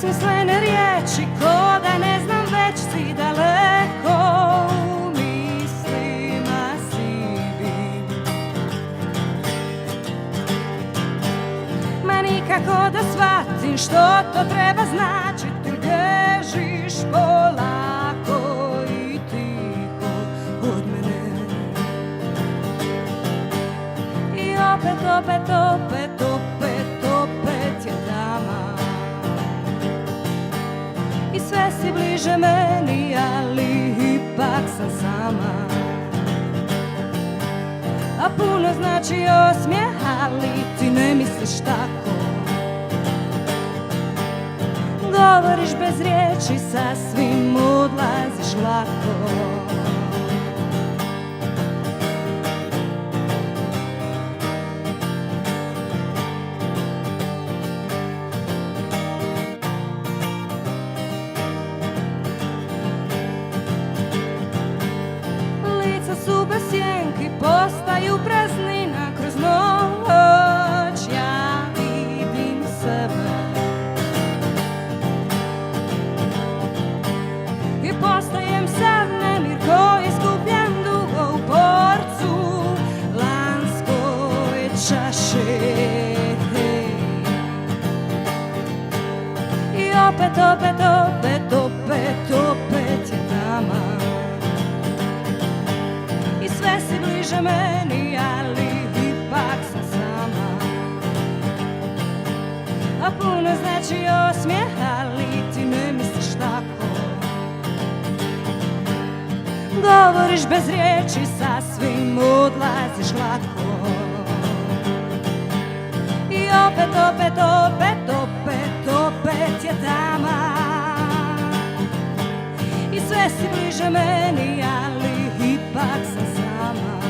besmislene riječi, ko da ne znam već si daleko, u mislima si vi. Ma nikako da shvatim što to treba značiti, bježiš polako i tiho od mene. I opet, opet, opet, opet, opet je tama. I sve si bliže meni, ali ipak sam sama. A puno znači osmijeh, ali ti ne misliš tako. Govoriš bez riječi, sasvim odlaziš lako. Su bez sjenki, postaju praznina kroz noć. Ja vidim sebe i postajem sav nemir koji skupljen dugo u porcu lanskoj čaše. I opet, opet, opet, opet, opet je tama. Sve si bliže meni, ali ipak sam sama. A puno znači osmijeh, ali ti ne misliš tako. Govoriš bez riječi, sasvim odlaziš lako. I opet, opet, opet, opet, opet je tama. I sve si bliže meni, ali ipak sam sama.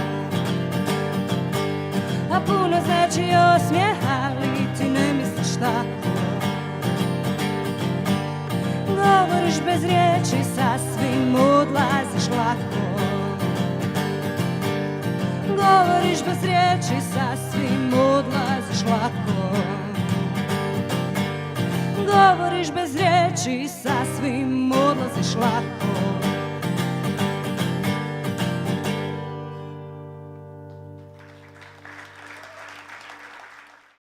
A puno znači osmijeh, ali ti ne misliš tako. Govoriš bez riječi, sasvim odlaziš lako. Govoriš bez riječi, sasvim odlaziš lako. Govoriš bez riječi, sasvim odlaziš lako.